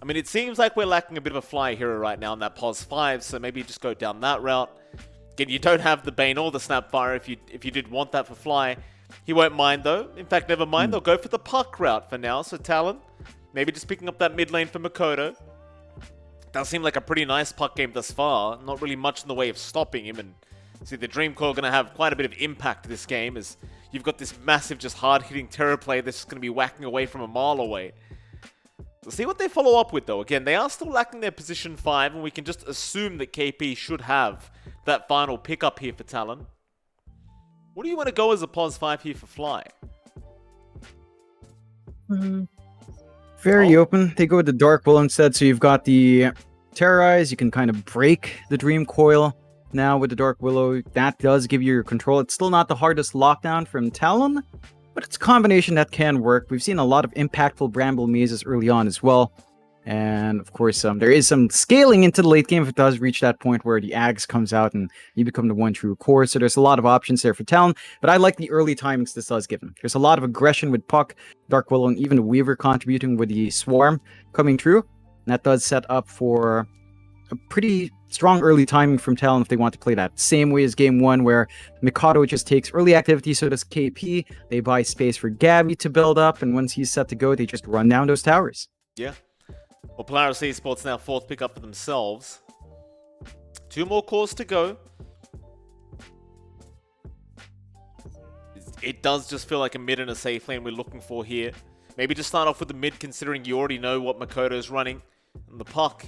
I mean, it seems like we're lacking a bit of a fly hero right now in that pos 5, so maybe just go down that route. Again, you don't have the Bane or the Snapfire if you did want that for fly. He won't mind though. In fact, never mind. They'll go for the puck route for now. So Talon, maybe just picking up that mid lane for Makoto. Does seem like a pretty nice puck game thus far. Not really much in the way of stopping him. And see, the Dream Coil going to have quite a bit of impact this game as you've got this massive, just hard-hitting terror play that's going to be whacking away from a mile away. We'll see what they follow up with, though. Again, they are still lacking their position 5, and we can just assume that KP should have that final pickup here for Talon. What do you want to go as a pos 5 here for Fly? Very open. They go with the Dark Will instead, so you've got the Terrorize. You can kind of break the Dream Coil now with the Dark Willow. That does give you your control. It's still not the hardest lockdown from Talon, but it's a combination that can work. We've seen a lot of impactful Bramble mazes early on as well. And of course, there is some scaling into the late game if it does reach that point where the Ags comes out and you become the one true core. So there's a lot of options there for Talon, but I like the early timings this does give him. There's a lot of aggression with Puck, Dark Willow, and even the Weaver contributing with the Swarm coming through. And that does set up for a pretty strong early timing from Talon if they want to play that same way as game 1 where Mikado just takes early activity, so does KP. They buy space for Gabby to build up, and once he's set to go, they just run down those towers. Yeah. Well, Polaris Esports now 4th pickup for themselves. 2 more cores to go. It does just feel like a mid and a safe lane we're looking for here. Maybe just start off with the mid, considering you already know what Makoto's running. And the Puck.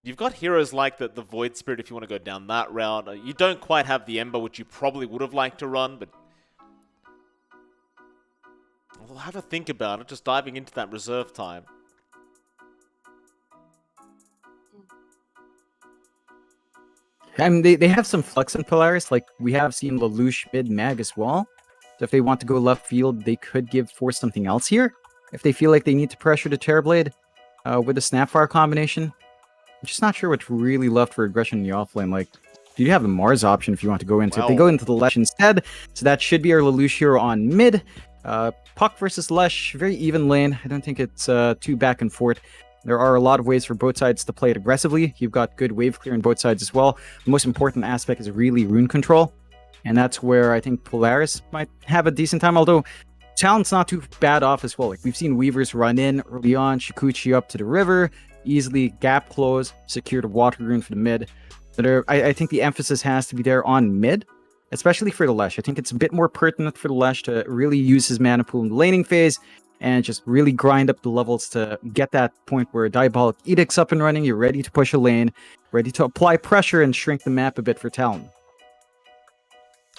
You've got heroes like the Void Spirit if you want to go down that route. You don't quite have the Ember, which you probably would have liked to run, but we'll have a think about it, just diving into that reserve time. I mean, they have some flex in Polaris, like we have seen Lelouch mid-mag as well. So if they want to go left field, they could give Force something else here. If they feel like they need to pressure the Terrorblade with the Snapfire combination. I'm just not sure what's really left for aggression in the offlane. Like, you have the Mars option if you want to go into it. They go into the Lesh instead, so that should be our Lelouch hero on mid. Puck versus Lesh, very even lane. I don't think it's too back and forth. There are a lot of ways for both sides to play it aggressively. You've got good wave clear on both sides as well. The most important aspect is really rune control, and that's where I think Polaris might have a decent time, although Talon's not too bad off as well. Like, we've seen Weavers run in early on, Shikuchi up to the river, easily gap close, secure the water rune for the mid. But I think the emphasis has to be there on mid, especially for the Lesh. I think it's a bit more pertinent for the Lesh to really use his mana pool in the laning phase and just really grind up the levels to get that point where Diabolic Edict's up and running, you're ready to push a lane, ready to apply pressure and shrink the map a bit for Talon.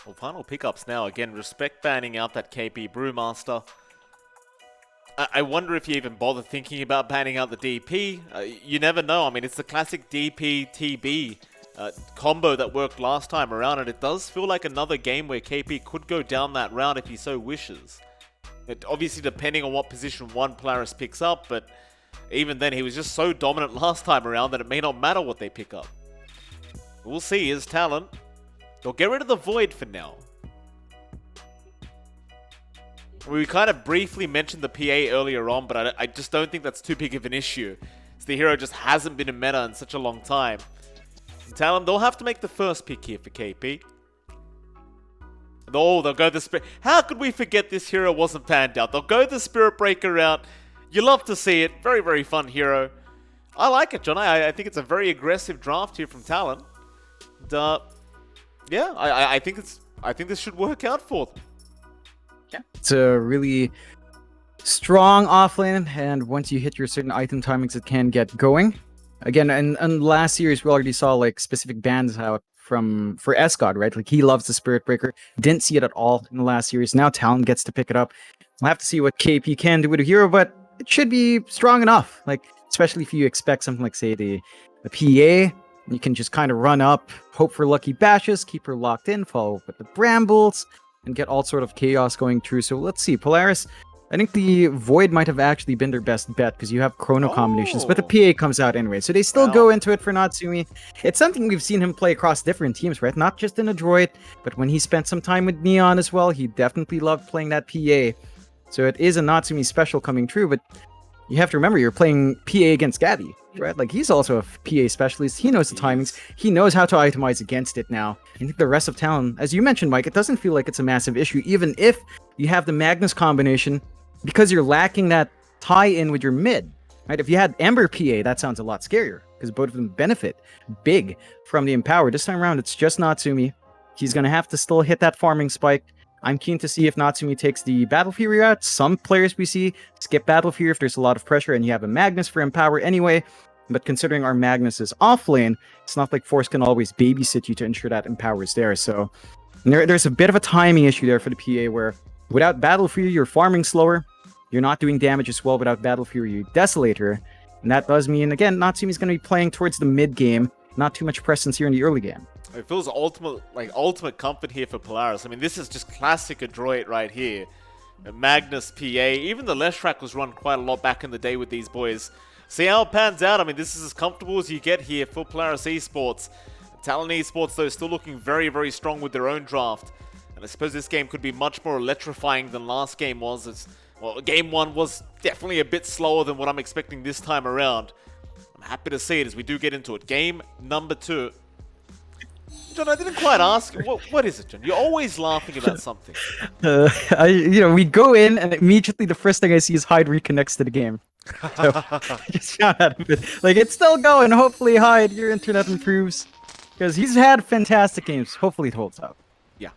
Well, final pickups now. Again, Respect banning out that KP Brewmaster. I wonder if you even bother thinking about banning out the DP. You never know. I mean, it's the classic DP-TB combo that worked last time around, and it does feel like another game where KP could go down that route if he so wishes. Obviously, depending on what position 1 Polaris picks up, but even then, he was just so dominant last time around that it may not matter what they pick up. We'll see. Is Talon. They'll get rid of the Void for now. We kind of briefly mentioned the PA earlier on, but I just don't think that's too big of an issue. So the hero just hasn't been in meta in such a long time. And Talon, they'll have to make the first pick here for KP. Oh, they'll go the Spirit. How could we forget this hero wasn't panned out? They'll go the Spirit Breaker route. You love to see it. Very, very fun hero. I like it, John. I think it's a very aggressive draft here from Talon. And, yeah, I think this should work out for them. Yeah, it's a really strong offlane, and once you hit your certain item timings, it can get going. Again, and last series we already saw like specific bans out for Escod, right? Like, he loves the Spirit Breaker. Didn't see it at all in the last series. Now Talon gets to pick it up. We'll have to see what KP can do with a hero, but it should be strong enough. Like, especially if you expect something like, say, the PA. You can just kind of run up, hope for lucky bashes, keep her locked in, follow up with the brambles, and get all sort of chaos going through. So let's see, Polaris, I think the Void might have actually been their best bet because you have Chrono combinations, but the PA comes out anyway. So they still go into it for Natsumi. It's something we've seen him play across different teams, right? Not just in a Droid, but when he spent some time with Neon as well, he definitely loved playing that PA. So it is a Natsumi special coming true, but you have to remember you're playing PA against Gabby, right? Like he's also a PA specialist. He knows the timings. He knows how to itemize against it now. I think the rest of Talon, as you mentioned, Mike, it doesn't feel like it's a massive issue, even if you have the Magnus combination, because you're lacking that tie-in with your mid. Right? If you had Ember PA, that sounds a lot scarier because both of them benefit big from the Empower. This time around, it's just Natsumi. He's going to have to still hit that farming spike. I'm keen to see if Natsumi takes the Battle Fury route. Some players we see skip Battle Fury if there's a lot of pressure and you have a Magnus for Empower anyway. But considering our Magnus is off lane, it's not like Force can always babysit you to ensure that Empower is there. So there's a bit of a timing issue there for the PA where without Battle Fury, you're farming slower. You're not doing damage as well without Battle Fury, you desolate her. And that does mean, again, Natsumi's going to be playing towards the mid game. Not too much presence here in the early game. It feels ultimate comfort here for Polaris. I mean, this is just classic Adroit right here. Magnus PA, even the Leshrac was run quite a lot back in the day with these boys. See how it pans out. I mean, this is as comfortable as you get here for Polaris Esports. Talon Esports, though, still looking very, very strong with their own draft. And I suppose this game could be much more electrifying than last game was. Well, game one was definitely a bit slower than what I'm expecting this time around. I'm happy to see it as we do get into it. Game number 2. John, I didn't quite ask you. What is it, John? You're always laughing about something. We go in and immediately the first thing I see is Hyde reconnects to the game. So I just shout at him. Like, it's still going. Hopefully, Hyde, your internet improves. Because he's had fantastic games. Hopefully it holds up. Yeah.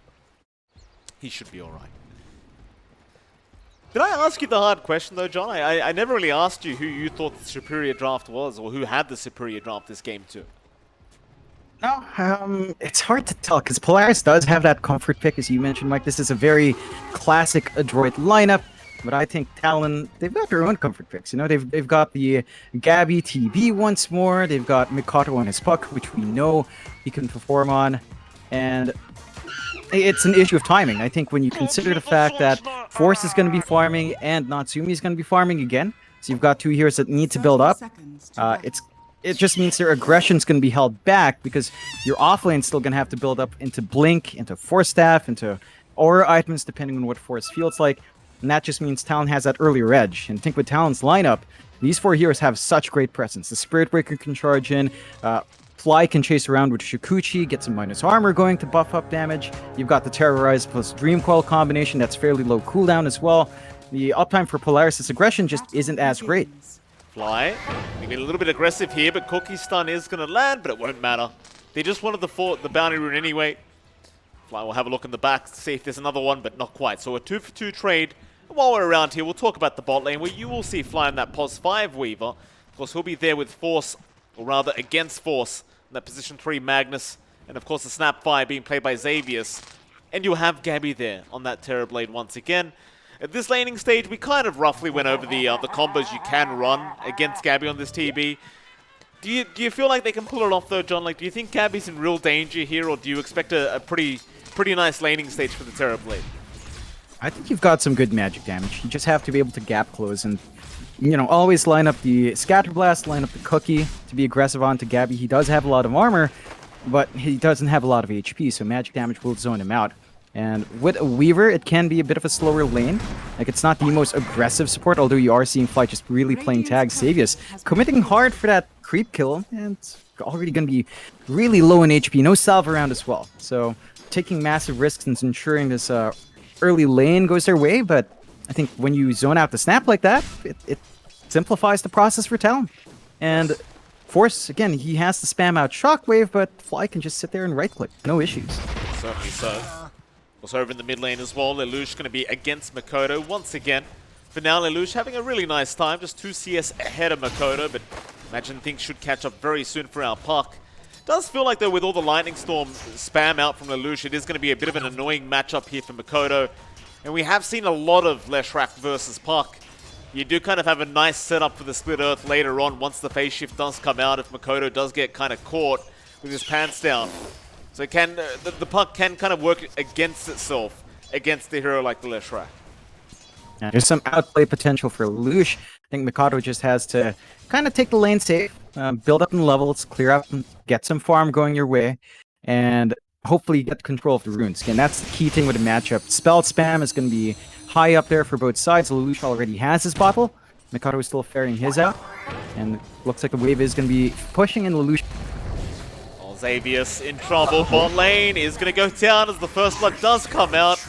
He should be alright. Did I ask you the hard question, though, John? I never really asked you who you thought the superior draft was, or who had the superior draft this game, too. No, it's hard to tell, because Polaris does have that comfort pick, as you mentioned, Mike. This is a very classic Adroit lineup, but I think Talon, they've got their own comfort picks. You know, they've got the Gabby TB once more, they've got Mikoto on his puck, which we know he can perform on, and it's an issue of timing. I think when you consider the fact that Force is going to be farming and Natsumi is going to be farming again, so you've got two heroes that need to build up, it just means their aggression's going to be held back because your offlane's still going to have to build up into Blink, into Force Staff, into Aura items, depending on what Force feels like, and that just means Talon has that earlier edge. And I think with Talon's lineup, these four heroes have such great presence. The Spirit Breaker can charge in, Fly can chase around with Shikuchi, get some minus armor going to buff up damage. You've got the Terrorize plus Dream Coil combination that's fairly low cooldown as well. The uptime for Polaris' aggression just isn't as great. Fly, being a little bit aggressive here, but Cookie Stun is going to land, but it won't matter. They just wanted the bounty rune anyway. Fly will have a look in the back to see if there's another one, but not quite. So a 2-for-2 trade. And while we're around here, we'll talk about the bot lane, where you will see Fly in that POS 5 Weaver. Of course, he'll be there with Force, or rather against Force, in that position 3 Magnus, and of course the Snapfire being played by Xavius. And you'll have Gabby there on that Terrorblade once again. At this laning stage, we kind of roughly went over the combos you can run against Gabby on this TB. Do you feel like they can pull it off though, John? Like, do you think Gabby's in real danger here, or do you expect a pretty nice laning stage for the Terrorblade? I think you've got some good magic damage. You just have to be able to gap close and, you know, always line up the Scatter Blast, line up the Cookie to be aggressive onto Gabby. He does have a lot of armor, but he doesn't have a lot of HP, so magic damage will zone him out. And with a Weaver, it can be a bit of a slower lane. Like, it's not the most aggressive support, although you are seeing Fly just really playing tag. Xavius committing hard for that creep kill, and it's already going to be really low in HP. No salve around as well. So, taking massive risks and ensuring this early lane goes their way, but I think when you zone out the snap like that, it simplifies the process for Talon. And Force, again, he has to spam out Shockwave, but Fly can just sit there and right-click. No issues. Certainly so. Also over in the mid lane as well, Lelouch going to be against Mikoto once again. For now, Lelouch having a really nice time, just 2 CS ahead of Mikoto, but imagine things should catch up very soon for our puck. Does feel like, though, with all the Lightning Storm spam out from Lelouch, it is going to be a bit of an annoying matchup here for Mikoto. And we have seen a lot of Leshrac versus Puck. You do kind of have a nice setup for the Split Earth later on once the phase shift does come out, if Mikoto does get kind of caught with his pants down. So can the Puck can kind of work against itself against the hero like the Leshrac. Yeah, there's some outplay potential for Lelouch. I think Mikoto just has to kind of take the lane safe, build up in levels, clear up, and get some farm going your way, and hopefully get control of the runes. Again, that's the key thing with the matchup. Spell spam is going to be high up there for both sides. Lelouch already has his bottle, Mikado is still ferrying his out. And looks like the wave is going to be pushing in Lelouch. Oh, Xavius in trouble. Bot lane is going to go down as the first blood does come out.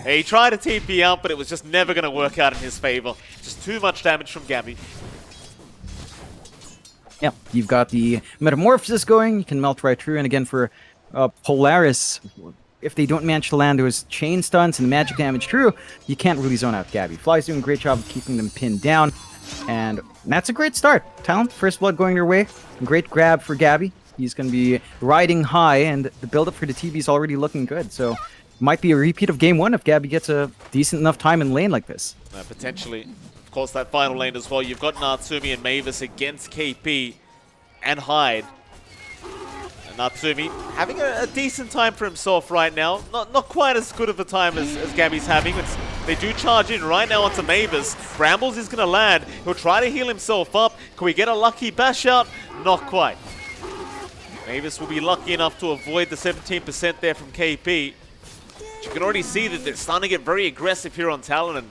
He tried to TP out, but it was just never going to work out in his favor. Just too much damage from Gabby. Yep, you've got the Metamorphosis going. You can melt right through. And again, for Polaris, if they don't manage to land those chain stunts and magic damage through, you can't really zone out Gabby. Fly's doing a great job of keeping them pinned down. And that's a great start. Talon, first blood going their way. Great grab for Gabby. He's going to be riding high, and the build-up for the TV is already looking good. So might be a repeat of game 1 if Gabby gets a decent enough time in lane like this. Potentially. Of course, that final lane as well. You've got Natsumi and Mavis against KP and Hyde. And Natsumi having a decent time for himself right now. Not quite as good of a time as Gabby's having. They do charge in right now onto Mavis. Brambles is going to land. He'll try to heal himself up. Can we get a lucky bash out? Not quite. Mavis will be lucky enough to avoid the 17% there from KP. But you can already see that they're starting to get very aggressive here on Talon, and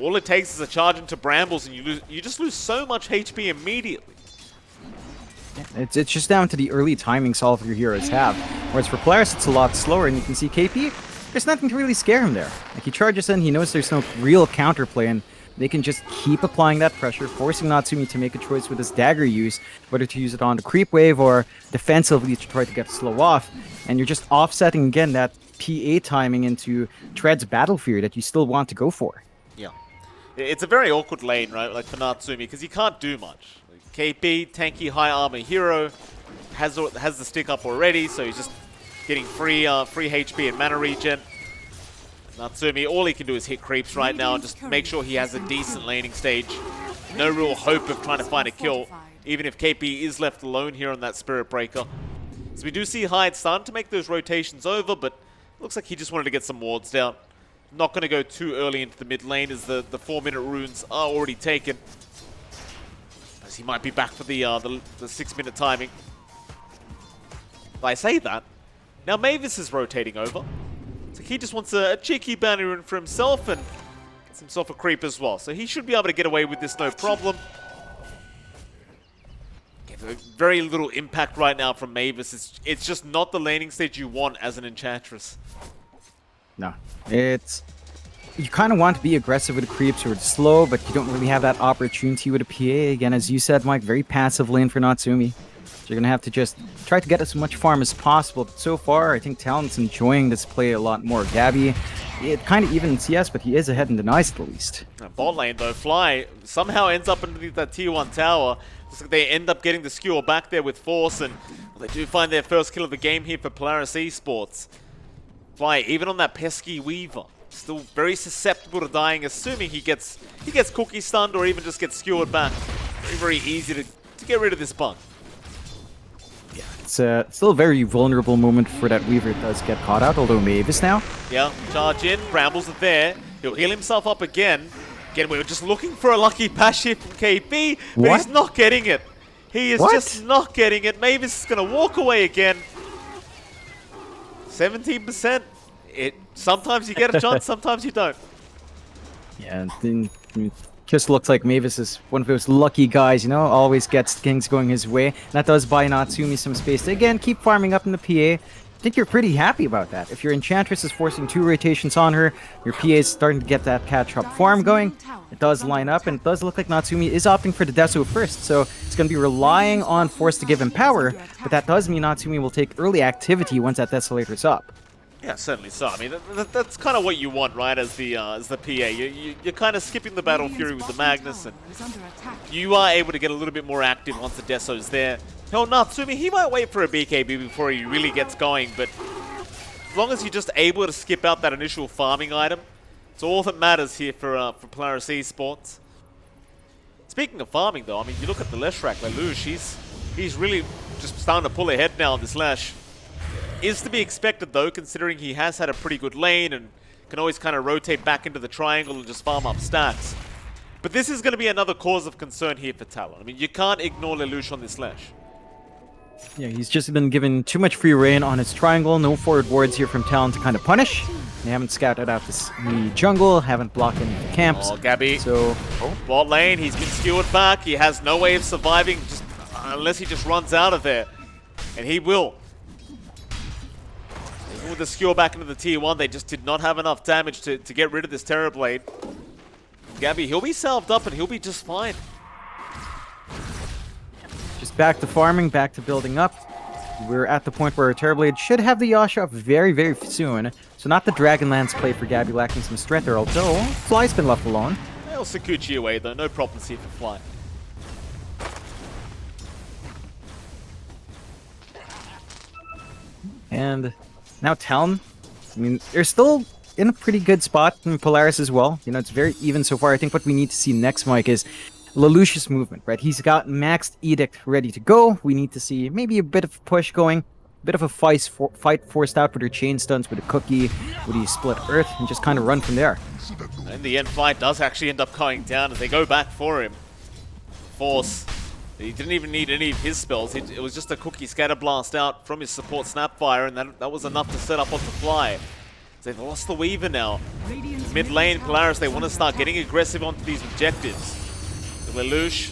all it takes is a charge into Brambles, and you just lose so much HP immediately. It's just down to the early timings all of your heroes have. Whereas for Polaris, it's a lot slower, and you can see KP, there's nothing to really scare him there. Like, he charges in, he knows there's no real counterplay, and they can just keep applying that pressure, forcing Natsumi to make a choice with his dagger use, whether to use it on the creep wave or defensively to try to get slow off. And you're just offsetting, again, that PA timing into Tread's battle fear that you still want to go for. Yeah. It's a very awkward lane, right, like for Natsumi, because he can't do much. KP, tanky, high armor hero, has the stick up already, so he's just getting free HP and mana regen. Natsumi, all he can do is hit creeps right now and just make sure he has a decent laning stage. No real hope of trying to find a kill, even if KP is left alone here on that Spirit Breaker. So we do see Hyde starting to make those rotations over, but looks like he just wanted to get some wards down. Not going to go too early into the mid lane as the 4-minute runes are already taken. As he might be back for the 6-minute timing. But I say that, now Mavis is rotating over. So he just wants a cheeky bounty rune for himself and gets himself a creep as well. So he should be able to get away with this no problem. Very little impact right now from Mavis. It's just not the laning stage you want as an Enchantress. No, it's... You kind of want to be aggressive with the creeps or slow, but you don't really have that opportunity with a PA. Again, as you said, Mike, very passive lane for Natsumi. So you're going to have to just try to get as much farm as possible. But so far, I think Talon's enjoying this play a lot more. Gabby, it kind of even in CS, but he is ahead in denies at least. Bot lane, though, Fly somehow ends up underneath that tier 1 tower. Looks like they end up getting the skewer back there with Force, and they do find their first kill of the game here for Polaris Esports. Fly, even on that pesky Weaver, still very susceptible to dying, assuming he gets cookie stunned or even just gets skewered back. Very, very easy to get rid of this bug. Yeah, it's still a very vulnerable moment for that Weaver. It does get caught out, although Mavis now. Yeah, charge in, Brambles are there. He'll heal himself up again. Again, we were just looking for a lucky pass hit from KP, but he's not getting it. He is just not getting it. Mavis is going to walk away again. 17%. Sometimes you get a chance, sometimes you don't. Yeah, then just looks like Mavis is one of those lucky guys, you know, always gets things going his way. That does buy Natsumi some space to, again, keep farming up in the PA. I think you're pretty happy about that. If your Enchantress is forcing 2 rotations on her, your PA is starting to get that catch-up farm going. It does line up, and it does look like Natsumi is opting for the Deso first, so it's going to be relying on Force to give him power, but that does mean Natsumi will take early activity once that Desolator's up. Yeah, certainly so. I mean, that's kind of what you want, right, as the PA. You're kind of skipping the Battle Fury with the Magnus, and you are able to get a little bit more active once the Deso's there. Hell, Natsumi, he might wait for a BKB before he really gets going, but as long as you're just able to skip out that initial farming item, it's all that matters here for Polaris Esports. Speaking of farming, though, I mean, you look at the Leshrac, Lelouch, he's really just starting to pull ahead now on this Lesh. Is to be expected, though, considering he has had a pretty good lane and can always kind of rotate back into the triangle and just farm up stats. But this is going to be another cause of concern here for Talon. I mean, you can't ignore Lelouch on this Lesh. Yeah, he's just been given too much free reign on his triangle. No forward wards here from Talon to kind of punish. They haven't scouted out the jungle, haven't blocked any of the camps. Oh, Gabby. So, Bot lane, he's been skewered back. He has no way of surviving just unless he just runs out of there. And he will. Even with the skewer back into the tier 1, they just did not have enough damage to get rid of this Terrorblade. Gabby, he'll be salved up and he'll be just fine. just back to farming, back to building up. We're at the point where Terrorblade should have the Yasha up very, very soon. So not the Dragonlance play for Gabby, lacking some strength there, although Fly's been left alone. They'll Sakuchi away though, no problems here for Fly. And now Talon, I mean, they're still in a pretty good spot in Polaris as well. You know, it's very even so far. I think what we need to see next, Mike, is Lelouch's movement, right? He's got maxed Edict ready to go. We need to see maybe a bit of push going, a bit of a fight forced out with her chain stuns, with a cookie, would he split Earth, and just kind of run from there. In the end, Fly does actually end up going down as they go back for him. Force. He didn't even need any of his spells. It was just a cookie scatter blast out from his support Snapfire, and that was enough to set up onto Fly. So they've lost the Weaver now. Mid lane, Polaris, they want to start getting aggressive onto these objectives. Lelouch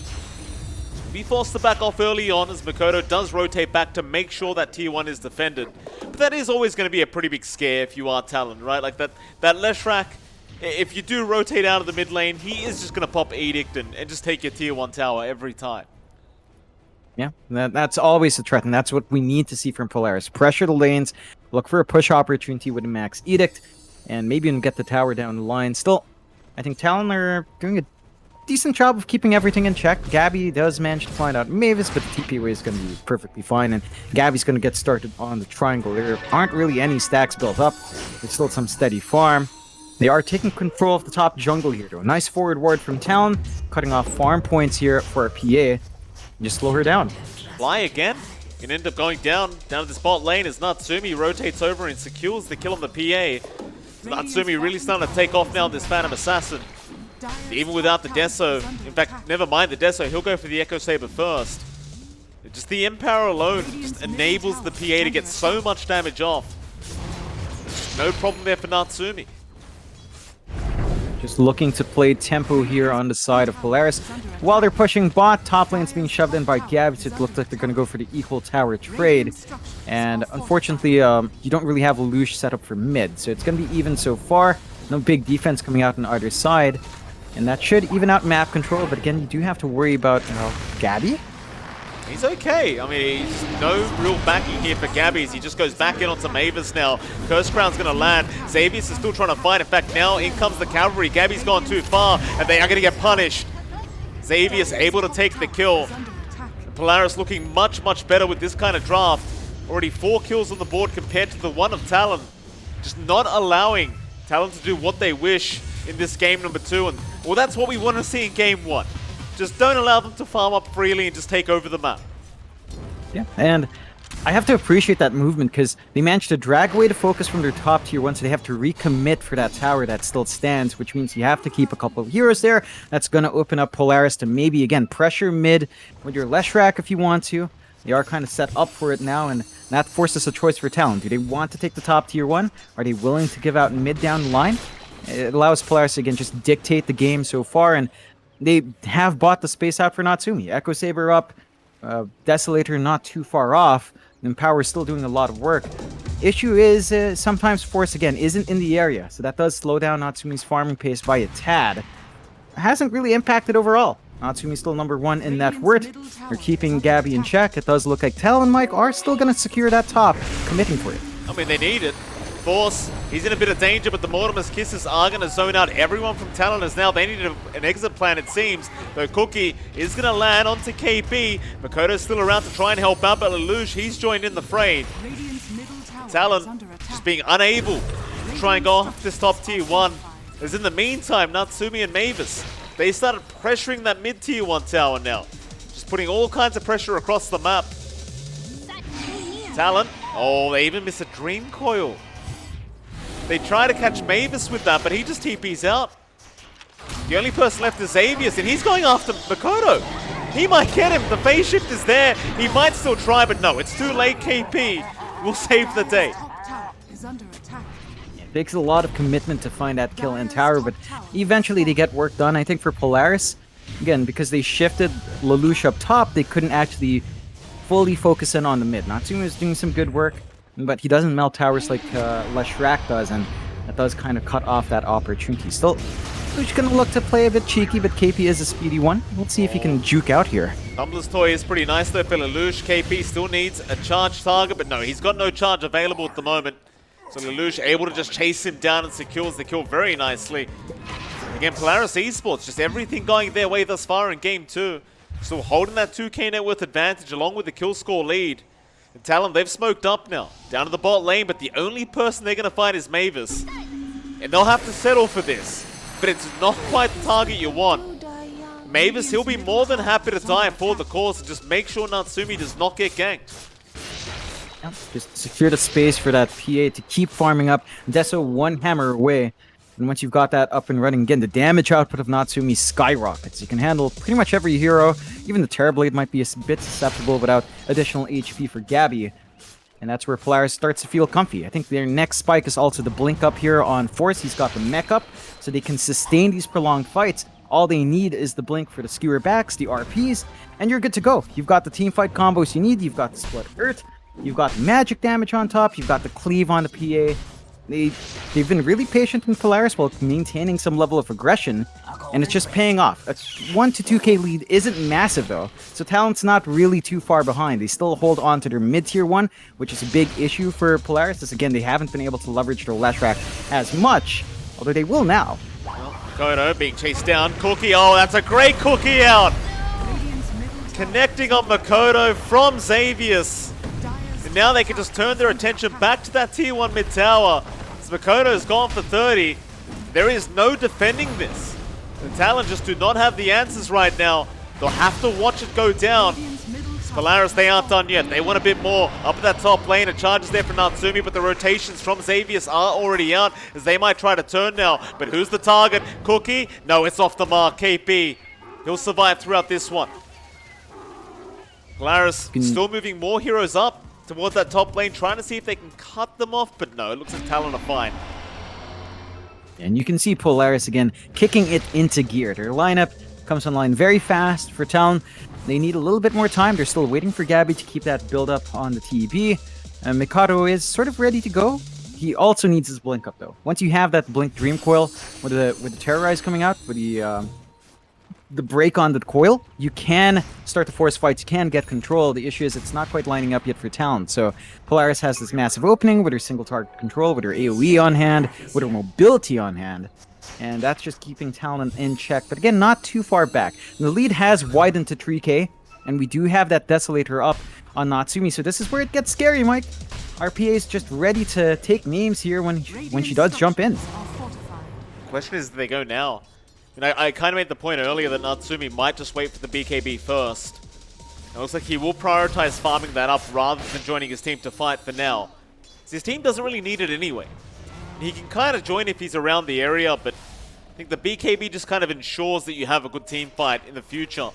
will be forced to back off early on as Makoto does rotate back to make sure that tier 1 is defended. But that is always going to be a pretty big scare if you are Talon, right? Like that Leshrac, if you do rotate out of the mid lane, he is just going to pop Edict and just take your tier 1 tower every time. Yeah, that's always a threat, and that's what we need to see from Polaris. Pressure the lanes, look for a push opportunity with a max Edict, and maybe even get the tower down the line. Still, I think Talon are doing a decent job of keeping everything in check. Gabby does manage to find out Mavis, but the TP way is going to be perfectly fine, and Gabby's going to get started on the triangle. There aren't really any stacks built up. There's still some steady farm. They are taking control of the top jungle here, though. Nice forward ward from Talon, cutting off farm points here for a PA. Just slow her down. Fly again. Can end up going down to the spot lane as Natsumi rotates over and secures the kill on the PA. Natsumi really starting to take off now, this Phantom Assassin. Even without the Deso. In fact, never mind the Deso, he'll go for the Echo Saber first. Just the Empower alone just enables the PA to get so much damage off. No problem there for Natsumi. Just looking to play tempo here on the side of Polaris. While they're pushing bot, top lane's being shoved in by Gabby, so it looks like they're going to go for the equal tower trade. And unfortunately, you don't really have Lelouch set up for mid, so it's going to be even so far. No big defense coming out on either side. And that should even out map control, but again, you do have to worry about, Gabby. He's okay. I mean, he's no real backing here for Gabby as he just goes back in onto Mavis now. Curse Crown's going to land. Xavius is still trying to fight. In fact, now in comes the cavalry. Gabby's gone too far, and they are going to get punished. Xavius able to take the kill. Polaris looking much, much better with this kind of draft. Already 4 kills on the board compared to the 1 of Talon. Just not allowing Talon to do what they wish in this game number 2. And, well, that's what we want to see in game 1. Just don't allow them to farm up freely and just take over the map. Yeah, and I have to appreciate that movement because they managed to drag away the focus from their top tier 1, so they have to recommit for that tower that still stands, which means you have to keep a couple of heroes there. That's going to open up Polaris to maybe, again, pressure mid with your Leshrac if you want to. They are kind of set up for it now, and that forces a choice for Talon. Do they want to take the top tier 1? Are they willing to give out mid down the line? It allows Polaris to, again, just dictate the game so far, and they have bought the space out for Natsumi. Echo Saber up, Desolator not too far off, and Power is still doing a lot of work. Issue is sometimes Force, again, isn't in the area, so that does slow down Natsumi's farming pace by a tad. It hasn't really impacted overall. Natsumi's still number 1 in net worth. They're keeping Gabby in check. It does look like Talon and Mike are still going to secure that top, committing for it. I mean, they need it. Force, he's in a bit of danger, but the Mortimer's Kisses are going to zone out everyone from Talon as now they need an exit plan, it seems. Though Cookie is going to land onto KP. Makoto's still around to try and help out, but Lelouch, he's joined in the fray. Talon just being unable to try and go off this top tier 1. As in the meantime, Natsumi and Mavis, they started pressuring that mid tier 1 tower now. Just putting all kinds of pressure across the map. Talon, oh, they even miss a Dream Coil. They try to catch Mavis with that, but he just TPs out. The only person left is Xavius, and he's going after Makoto. He might get him. The phase shift is there. He might still try, but no, it's too late. KP will save the day. It takes a lot of commitment to find that kill in tower, but eventually they get work done. I think for Polaris, again, because they shifted Lelouch up top, they couldn't actually fully focus in on the mid. Natsumi is doing some good work, but he doesn't melt towers like Leshrac does, and that does kind of cut off that opportunity. Still, Lelouch gonna look to play a bit cheeky, but KP is a speedy one. Let's see if he can juke out here. Tumbler's toy is pretty nice though for Lelouch. KP still needs a charge target, but no, he's got no charge available at the moment. So Lelouch able to just chase him down and secures the kill very nicely. Again, Polaris Esports, just everything going their way thus far in Game 2. Still holding that 2k net worth advantage along with the kill score lead. And Talon, they've smoked up now, down to the bot lane, but the only person they're going to find is Mavis. And they'll have to settle for this, but it's not quite the target you want. Mavis, he'll be more than happy to die for the cause and just make sure Natsumi does not get ganked. Just secure the space for that PA to keep farming up. Deso one hammer away. And once you've got that up and running, again, the damage output of Natsumi skyrockets. You can handle pretty much every hero. Even the Terrorblade might be a bit susceptible without additional HP for Gabby. And that's where Polaris starts to feel comfy. I think their next spike is also the blink up here on Force. He's got the mech up, so they can sustain these prolonged fights. All they need is the blink for the skewer backs, the RPs, and you're good to go. You've got the team fight combos you need. You've got the split earth. You've got magic damage on top. You've got the cleave on the PA. They've been really patient in Polaris while maintaining some level of aggression, and it's just paying off. A 1 to 2k lead isn't massive though, so Talon's not really too far behind. They still hold on to their mid-tier 1, which is a big issue for Polaris, as again, they haven't been able to leverage their Leshrac as much, although they will now. Kono being chased down. Cookie, oh, that's a great cookie out! Connecting on Makoto from Xavius. And now they can just turn their attention back to that tier 1 mid tower. As Makoto's gone for 30. There is no defending this. The Talon just do not have the answers right now. They'll have to watch it go down. Polaris, they aren't done yet. They want a bit more. Up at that top lane, a charge is there for Natsumi, but the rotations from Xavius are already out, as they might try to turn now. But who's the target? Cookie? No, it's off the mark. KP. He'll survive throughout this one. Polaris still moving more heroes up towards that top lane, trying to see if they can cut them off, but no, it looks like Talon are fine. And you can see Polaris again kicking it into gear. Their lineup comes online very fast for Talon. They need a little bit more time. They're still waiting for Gabby to keep that build up on the TB. And Mikado is sort of ready to go. He also needs his blink up though. Once you have that blink Dream Coil with the Terrorize coming out, with the break on the coil, you can start to force fights, you can get control. The issue is it's not quite lining up yet for Talon. So Polaris has this massive opening with her single target control, with her AoE on hand, with her mobility on hand. And that's just keeping Talon in check. But again, not too far back. And the lead has widened to 3k, and we do have that Desolator up on Natsumi. So this is where it gets scary, Mike. RPA is just ready to take names here when she does jump in. The question is, do they go now? I kind of made the point earlier that Natsumi might just wait for the BKB first. It looks like he will prioritize farming that up rather than joining his team to fight for now. His team doesn't really need it anyway. He can kind of join if he's around the area, but I think the BKB just kind of ensures that you have a good team fight in the future.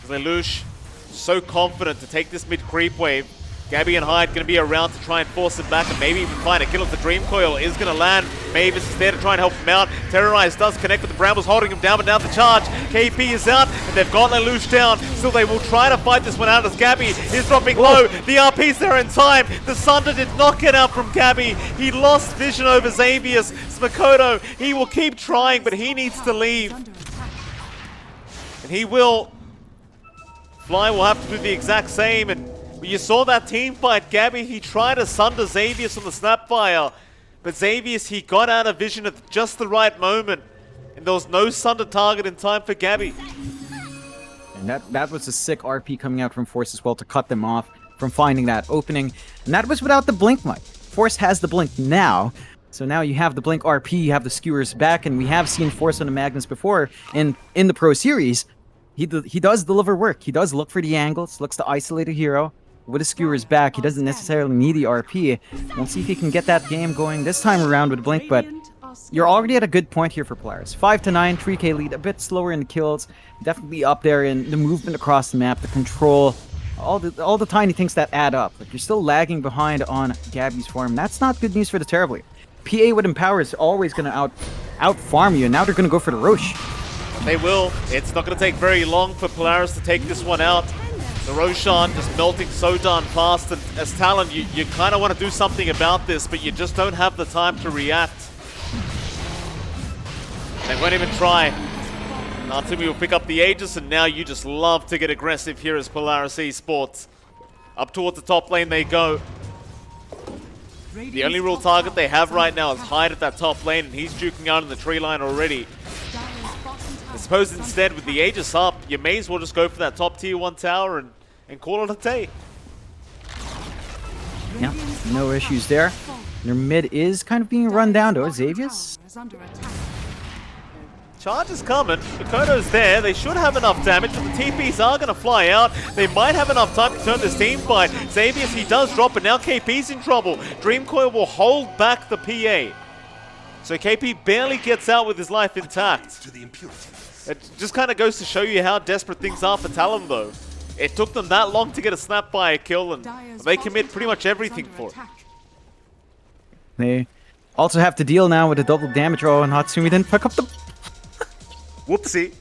Lelouch, so confident to take this mid creep wave. Gabby and Hyde going to be around to try and force him back and maybe even find a kill if the Dream Coil is going to land. Mavis is there to try and help him out. Terrorize does connect, but the Brambles holding him down, but now the charge. KP is out, and they've got Lelouch down. Still, they will try to fight this one out as Gabby is dropping low. The RP's there in time. The Sunder did not get out from Gabby. He lost vision over Xavius. Smakoto, he will keep trying, but he needs to leave. And he will. Fly will have to do the exact same, and you saw that team fight. Gabby, he tried to sunder Xavius on the Snapfire, but Xavius, he got out of vision at just the right moment, and there was no sunder target in time for Gabby. And that was a sick RP coming out from Force as well to cut them off from finding that opening, and that was without the blink, Mike. Force has the blink now, so now you have the blink RP, you have the skewers back, and we have seen Force on the Magnus before in the Pro Series. He does deliver work. He does look for the angles, looks to isolate a hero. With his skewers back, he doesn't necessarily need the RP. We'll see if he can get that game going this time around with Blink, but you're already at a good point here for Polaris. 5 to 9, 3k lead, a bit slower in the kills, definitely up there in the movement across the map, the control, all the tiny things that add up. Like, you're still lagging behind on Gabby's farm. That's not good news for the Terribly. PA with Empower is always going to out farm you, and now they're going to go for the Roche. They will. It's not going to take very long for Polaris to take this one out. The Roshan just melting so darn fast, and as Talon, you kind of want to do something about this, but you just don't have the time to react. They won't even try. Natsumi will pick up the Aegis, and now you just love to get aggressive here as Polaris Esports. Up towards the top lane they go. The only real target they have right now is Hyde at that top lane, and he's juking out in the tree line already. I suppose instead, with the Aegis up, you may as well just go for that top tier 1 tower and call it a day. Yeah, no issues there. Their mid is kind of being run down though. Xavius? Charge is coming. Makoto's there. They should have enough damage, but the TPs are going to fly out. They might have enough time to turn this team fight. Xavius, he does drop, but now KP's in trouble. Dreamcoil will hold back the PA. So KP barely gets out with his life intact. It just kind of goes to show you how desperate things are for Talon, though. It took them that long to get a Snapfire kill, and they commit pretty much everything for it. They also have to deal now with a double damage roll, and Hatsumi didn't pick up the... Whoopsie.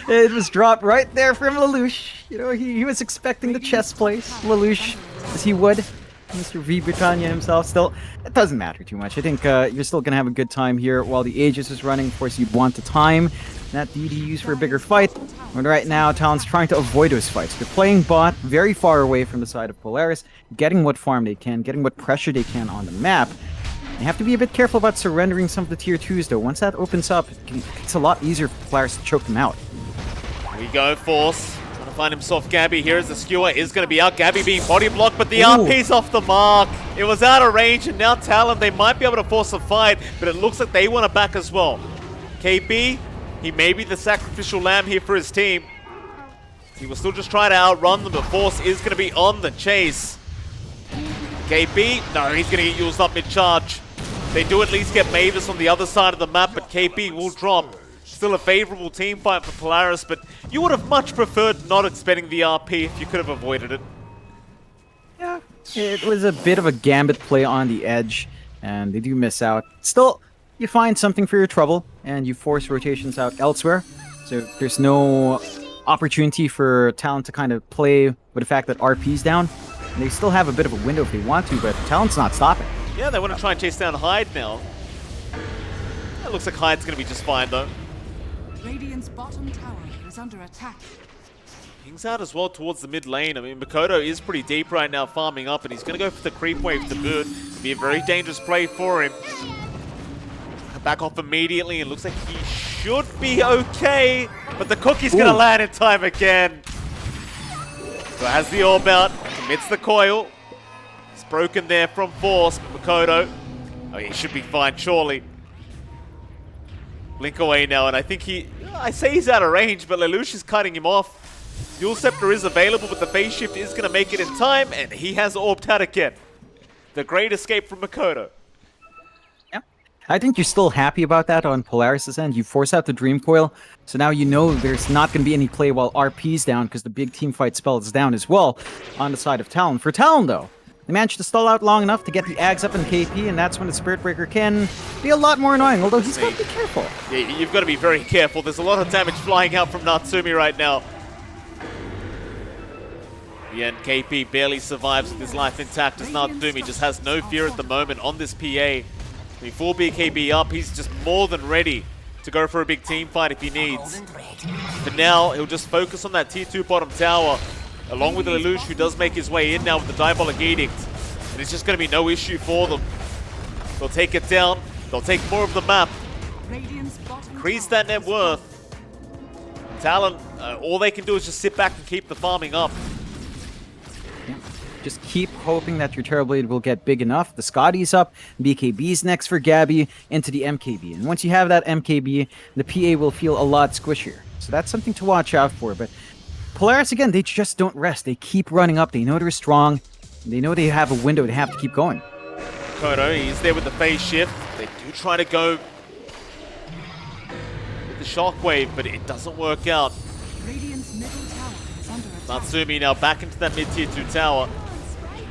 It was dropped right there from Lelouch. You know, he was expecting the chest place, Lelouch, as he would. Mr. V. Britannia himself. Still, it doesn't matter too much. I think you're still going to have a good time here while the Aegis is running. Of course, you'd want to time that DD used for a bigger fight. But right now, Talon's trying to avoid those fights. They're playing bot very far away from the side of Polaris, getting what farm they can, getting what pressure they can on the map. They have to be a bit careful about surrendering some of the tier 2s, though. Once that opens up, it's a lot easier for Polaris to choke them out. Here we go, Force. Trying to find himself Gabby here as the skewer is going to be out. Gabby being body blocked, but the RP's off the mark. It was out of range, and now Talon, they might be able to force a fight, but it looks like they want to back as well. KP, he may be the sacrificial lamb here for his team. He will still just try to outrun them, but Force is going to be on the chase. KP, no, he's going to get used up mid-charge. They do at least get Mavis on the other side of the map, but KP will drop. Still a favorable team fight for Polaris, but you would have much preferred not expending the RP if you could have avoided it. Yeah, it was a bit of a gambit play on the edge, and they do miss out. Still, you find something for your trouble, and you force rotations out elsewhere. So there's no opportunity for Talon to kind of play with the fact that RP's down. And they still have a bit of a window if they want to, but Talon's not stopping. Yeah, they want to try and chase down Hyde now. It looks like Hyde's going to be just fine, though. Radiant's bottom tower is under attack. Pings out as well towards the mid lane. I mean, Makoto is pretty deep right now, farming up, and he's going to go for the creep wave to boot. It'll be a very dangerous play for him. Back off immediately, and looks like he should be okay, but the cookie's going to land in time again. So has the orb out, commits the coil. It's broken there from Force, but Makoto, oh, he should be fine, surely. Blink away now, and I think I say he's out of range, but Lelouch is cutting him off. Dual Scepter is available, but the phase shift is going to make it in time, and he has orbed out again. The great escape from Makoto. Yeah, I think you're still happy about that on Polaris' end. You force out the Dream Coil, so now you know there's not going to be any play while RP's down, because the big team fight spell is down as well on the side of Talon. For Talon, though, they managed to stall out long enough to get the Ags up in KP, and that's when the Spirit Breaker can be a lot more annoying, although he's got to be careful. Yeah, you've got to be very careful. There's a lot of damage flying out from Natsumi right now. Yeah, and KP barely survives with his life intact as Natsumi just has no fear at the moment on this PA. Before BKB up, he's just more than ready to go for a big team fight if he needs. For now, he'll just focus on that tier 2 bottom tower, along with the Lelouch, who does make his way in now with the Diabolic Edict. And it's just going to be no issue for them. They'll take it down. They'll take more of the map. Increase that net worth. Talon, all they can do is just sit back and keep the farming up. Yeah. Just keep hoping that your Terrorblade will get big enough. The Scotty's up. BKB's next for Gabby into the MKB. And once you have that MKB, the PA will feel a lot squishier. So that's something to watch out for. But Polaris, again, they just don't rest. They keep running up. They know they're strong. They know they have a window. They have to keep going. Kono. He's there with the phase shift. They do try to go with the shockwave, but it doesn't work out. Radiant's middle tower is under attack. Natsumi now back into that mid-tier 2 tower.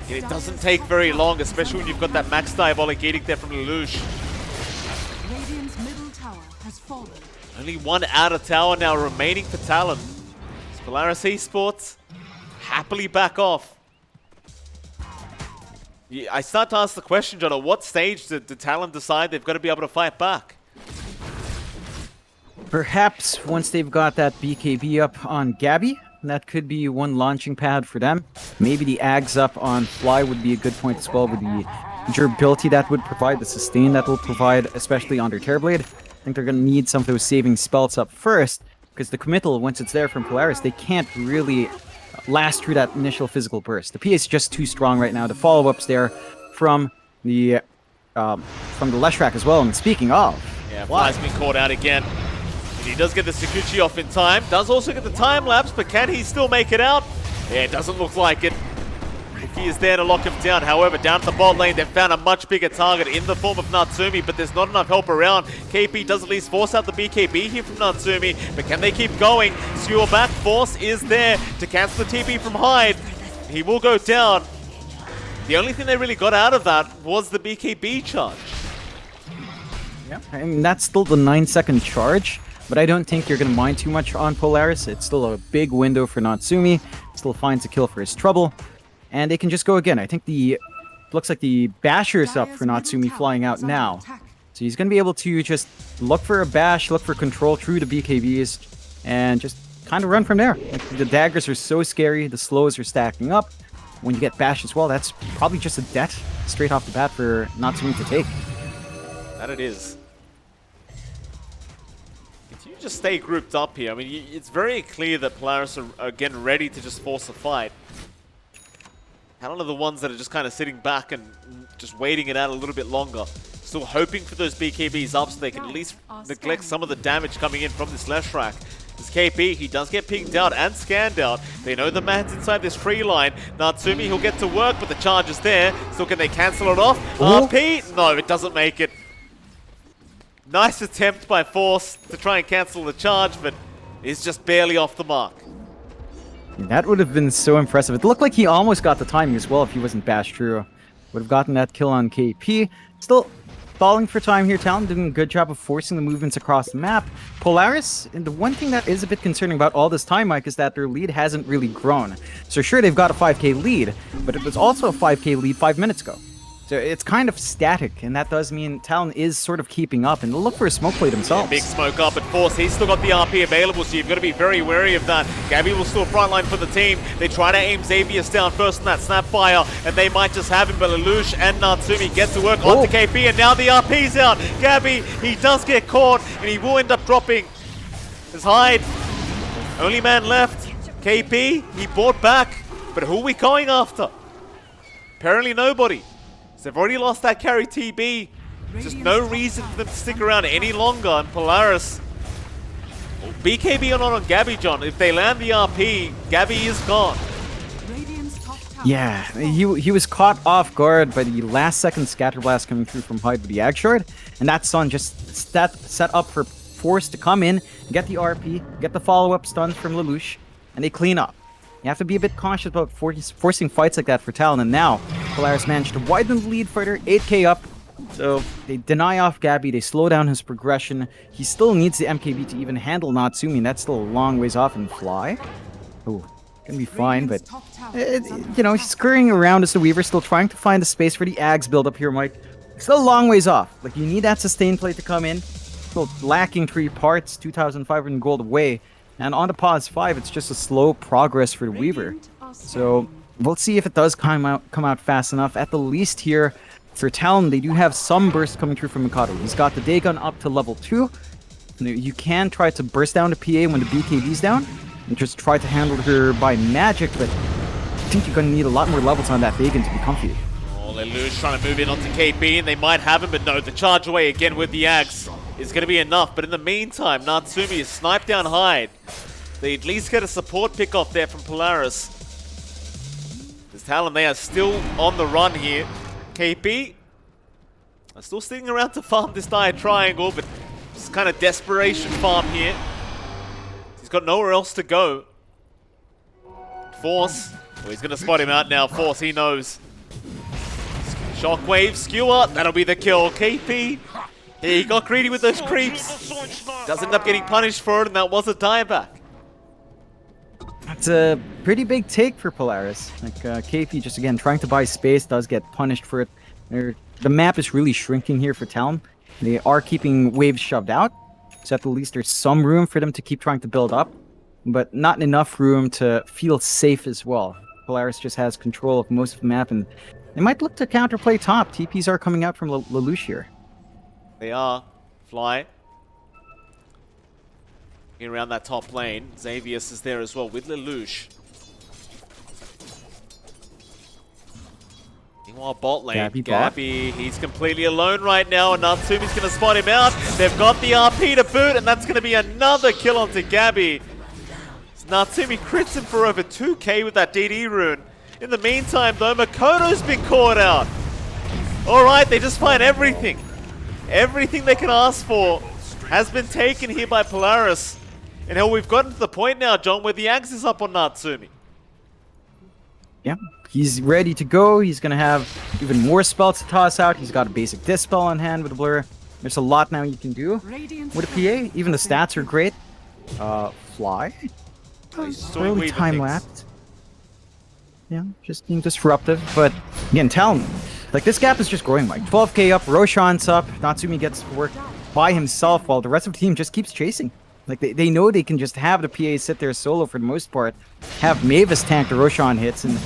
And it doesn't take very long, especially when you've got that max diabolic edict there from Lelouch. Radiant's middle tower has fallen. Only one outer tower now remaining for Talon. It's Polaris Esports happily back off. Yeah, I start to ask the question, John, at what stage did Talon decide they've got to be able to fight back? Perhaps once they've got that BKB up on Gabby, that could be one launching pad for them. Maybe the Ags up on Fly would be a good point as well, with the durability that would provide, the sustain that will provide, especially under Terrorblade. I think they're going to need some of those saving spells up first, because the committal, once it's there from Polaris, they can't really last through that initial physical burst. The PA is just too strong right now. The follow-ups there from the Leshrac as well. And speaking of... Yeah, Fly's been caught out again. He does get the Sakuchi off in time. Does also get the time lapse, but can he still make it out? Yeah, it doesn't look like it. He is there to lock him down. However, down at the bot lane, they've found a much bigger target in the form of Natsumi, but there's not enough help around. KP does at least force out the BKB here from Natsumi, but can they keep going? Skewer back, Force is there to cancel the TP from Hyde. He will go down. The only thing they really got out of that was the BKB charge. Yeah, I mean, that's still the 9-second charge, but I don't think you're going to mind too much on Polaris. It's still a big window for Natsumi. Still finds a kill for his trouble. And they can just go again. I think looks like the Basher's up for Natsumi flying out now. So he's going to be able to just look for a bash, look for control through the BKBs, and just kind of run from there. Like, the daggers are so scary, the slows are stacking up. When you get bash as well, that's probably just a death straight off the bat for Natsumi to take. That it is. Continue to stay grouped up here. I mean, it's very clear that Polaris are again ready to just force a fight. Talon are the ones that are just kind of sitting back and just waiting it out a little bit longer. Still hoping for those BKBs up so they can at least neglect some of the damage coming in from this Leshrac. This KP, he does get pinged out and scanned out. They know the man's inside this free line. Natsumi, he'll get to work, but the charge is there. Still, can they cancel it off? Ooh. RP? No, it doesn't make it. Nice attempt by Force to try and cancel the charge, but it's just barely off the mark. That would have been so impressive. It looked like he almost got the timing as well if he wasn't bashed through. Would have gotten that kill on KP. Still falling for time here. Talon doing a good job of forcing the movements across the map. Polaris, and the one thing that is a bit concerning about all this time, Mike, is that their lead hasn't really grown. So sure, they've got a 5k lead, but it was also a 5k lead 5 minutes ago. So it's kind of static, and that does mean Talon is sort of keeping up, and they'll look for a smoke play themselves. Yeah, big smoke up at Force. He's still got the RP available, so you've got to be very wary of that. Gabby will still frontline for the team. They try to aim Xavius down first in that snapfire, and they might just have him, but Lelouch and Natsumi get to work onto KP, and now the RP's out. Gabby, he does get caught, and he will end up dropping his Hyde. Only man left. KP, he bought back, but who are we going after? Apparently nobody. They've already lost that carry TB. Just no reason for them to stick around any longer. And Polaris, BKB or not on Gabby, John. If they land the RP, Gabby is gone. Yeah, he was caught off guard by the last second scatter blast coming through from Hyde with the Ag Shard. And that stun just set up for Force to come in, get the RP, get the follow-up stuns from Lelouch, and they clean up. You have to be a bit cautious about forcing fights like that for Talon, and now Polaris managed to widen the lead further, 8k up. So they deny off Gabby, they slow down his progression. He still needs the MKB to even handle Natsumi, and that's still a long ways off in Fly. Oh, gonna be fine, but you know, he's scurrying around as the Weaver, still trying to find the space for the Ags build up here, Mike. Still a long ways off. Like, you need that sustain play to come in. Still lacking 3 parts, 2,500 gold away. And on to pause 5, it's just a slow progress for the Weaver. So we'll see if it does come out fast enough. At the least here, for Talon, they do have some burst coming through from Mikado. He's got the Dagon up to level 2. You can try to burst down the PA when the BKB's down, and just try to handle her by magic, but I think you're going to need a lot more levels on that Dagon to be comfy. Oh, Lelouch trying to move in onto KP, and they might have him, but no, the charge away again with the Axe is going to be enough. But in the meantime, Natsumi is sniped down Hyde. They at least get a support pick off there from Polaris. This Talon, they are still on the run here. KP I'm still sitting around to farm this dire triangle, but just kind of desperation farm here. He's got nowhere else to go. Force. Oh, he's going to spot him out now. Force, he knows. Shockwave, skewer. That'll be the kill. KP. He got greedy with those creeps. Does end up getting punished for it, and that was a dieback. That's a pretty big take for Polaris. Like, KP just, again, trying to buy space, does get punished for it. The map is really shrinking here for Talon. They are keeping waves shoved out, so at the least there's some room for them to keep trying to build up, but not enough room to feel safe as well. Polaris just has control of most of the map, and they might look to counterplay top. TPs are coming out from Lelouch here. They are. Fly. Around that top lane. Xavius is there as well with Lelouch. Meanwhile, bot lane. Gabby, he's completely alone right now, and Natsumi's going to spot him out. They've got the RP to boot, and that's going to be another kill onto Gabby. Natsumi crits him for over 2k with that DD rune. In the meantime, though, Makoto's been caught out. Alright, they just find everything. Everything they can ask for has been taken here by Polaris. And hell, we've gotten to the point now, John, where the axe is up on Natsumi. Yeah, he's ready to go. He's going to have even more spells to toss out. He's got a basic dispel on hand with a blur. There's a lot now you can do with a PA. Even the stats are great. Fly. Early time lapse. Yeah, just being disruptive. But again, Talon, like, this gap is just growing. Like 12k up, Roshan's up. Natsumi gets to work by himself while the rest of the team just keeps chasing. Like, they know they can just have the PA sit there solo for the most part, have Mavis tank the Roshan hits, and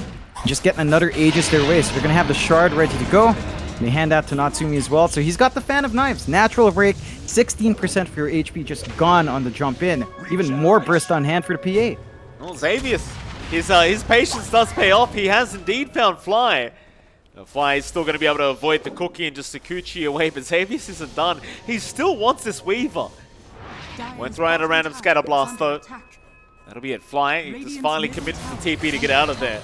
just get another Aegis their way. So they're going to have the Shard ready to go. They hand that to Natsumi as well. So he's got the Fan of Knives. Natural break, 16% of your HP just gone on the jump in. Even more burst on hand for the PA. Well, Xavius, his patience does pay off. He has indeed found Fly. Fly is still going to be able to avoid the cookie and just Sakuchi away, but Xavius isn't done. He still wants this Weaver. Went right a random scatter blast though. That'll be it. Fly, he just finally commits to the TP to get out of there.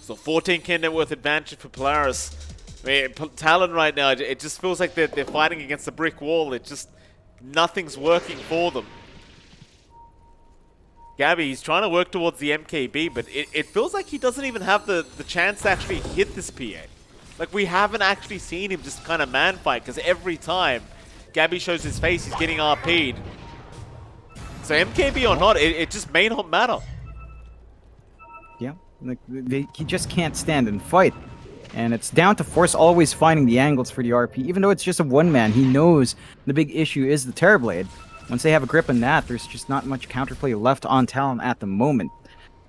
So 14k net worth advantage for Polaris. I mean, Talon right now, it just feels like they're fighting against a brick wall. It just, nothing's working for them. Gabby, he's trying to work towards the MKB, but it feels like he doesn't even have the chance to actually hit this PA. Like, we haven't actually seen him just kind of man fight, because every time Gabby shows his face, he's getting RP'd. So MKB or not, it just may not matter. Yeah, like, he just can't stand and fight. And it's down to Force always finding the angles for the RP. Even though it's just a one-man, he knows the big issue is the Terrorblade. Once they have a grip on that, there's just not much counterplay left on Talon at the moment.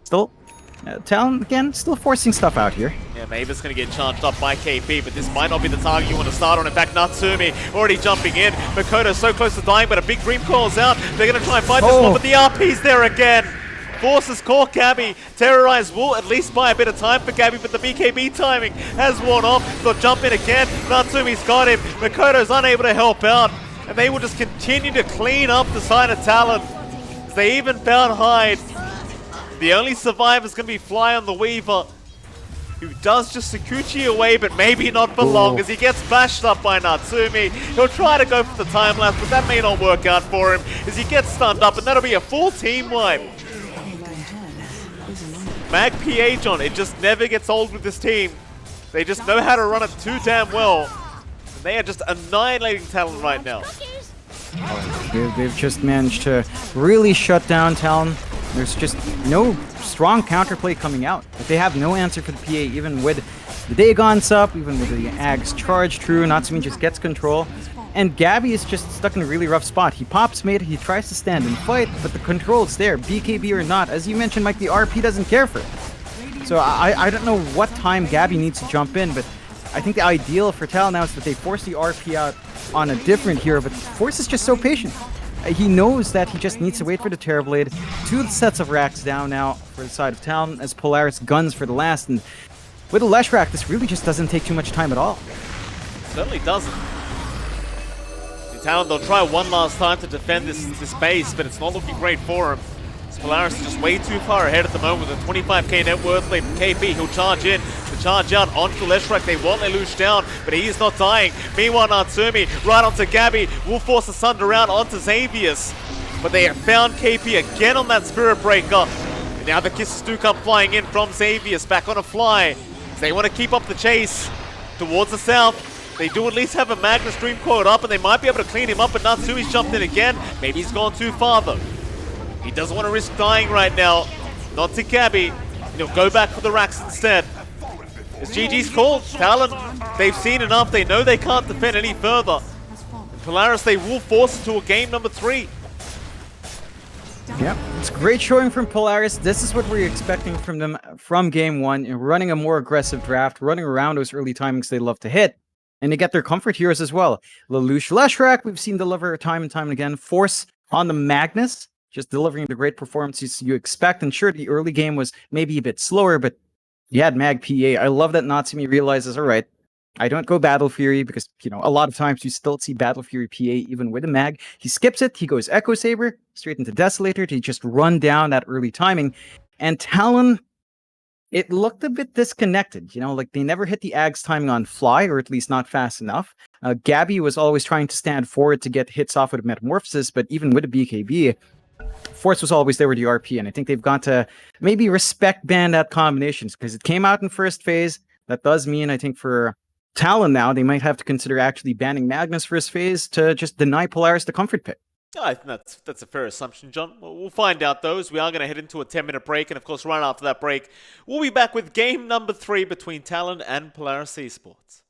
Still, Talon, again, still forcing stuff out here. Yeah, Mavis going to get charged up by KP, but this might not be the target you want to start on. In fact, Natsumi already jumping in. Makoto so close to dying, but a big Dream calls out. They're going to try and fight this one, but the RP's there again. Forces caught Gabby. Terrorize will at least buy a bit of time for Gabby, but the BKB timing has worn off. They'll jump in again. Natsumi's got him. Makoto's unable to help out. And they will just continue to clean up the side of Talon. They even found Hyde. The only survivor is going to be Fly on the Weaver, who does just Sakuchi away, but maybe not for long, as he gets bashed up by Natsumi. He'll try to go for the time lapse, but that may not work out for him, as he gets stunned up, and that'll be a full team wipe. Mag PA John, it just never gets old with this team. They just know how to run it too damn well. And they are just annihilating Talon right now. They've just managed to really shut down Talon. There's just no strong counterplay coming out. But they have no answer for the PA, even with the Dagon's up, even with the Ag's charge true. Natsumi just gets control. And Gabby is just stuck in a really rough spot. He pops mid, he tries to stand and fight, but the control's there, BKB or not. As you mentioned, Mike, the RP doesn't care for it. So I don't know what time Gabby needs to jump in, but I think the ideal for Talon now is that they force the RP out on a different hero, but Force is just so patient. He knows that he just needs to wait for the Terrorblade. 2 sets of racks down now for the side of Talon as Polaris guns for the last, and with a Lesh rack, this really just doesn't take too much time at all. Certainly doesn't. Talon, they'll try one last time to defend this base, but it's not looking great for him. Polaris is just way too far ahead at the moment with a 25k net worth late from KP. He'll charge in to charge out onto the Leshrac. They want Lelouch down, but he is not dying. Meanwhile, Natsumi right onto Gabby will force the Sunder out onto Xavius. But they have found KP again on that Spirit Breaker. And now the kisses do come flying in from Xavius back on a fly. They want to keep up the chase towards the south. They do at least have a Magnus Dream quote up, and they might be able to clean him up, but Natsumi's jumped in again. Maybe he's gone too far, though. He doesn't want to risk dying right now. Not to Gabby. He'll go back for the racks instead. It's GG's called. Talon, they've seen enough. They know they can't defend any further. Polaris, they will force it to a game number 3. Yep, it's great showing from Polaris. This is what we're expecting from them from game 1. Running a more aggressive draft, running around those early timings they love to hit. And they get their comfort heroes as well. Lelouch, Leshrac, we've seen deliver time and time again. Force on the Magnus, just delivering the great performances you expect. And sure, the early game was maybe a bit slower, but you had Mag PA. I love that Natsumi realizes, all right, I don't go Battle Fury because, you know, a lot of times you still see Battle Fury PA even with a Mag. He skips it. He goes Echo Saber straight into Desolator to just run down that early timing. And Talon, it looked a bit disconnected, you know, like they never hit the Ags timing on fly, or at least not fast enough. Gabby was always trying to stand forward to get hits off with a Metamorphosis, but even with a BKB, Force was always there with the RP, and I think they've got to maybe respect ban that combinations, because it came out in first phase. That does mean, I think, for Talon now, they might have to consider actually banning Magnus first phase to just deny Polaris the comfort pick. I think that's a fair assumption, John. We'll find out those. We are going to head into a 10-minute break, and of course, right after that break, we'll be back with game number 3 between Talon and Polaris Esports.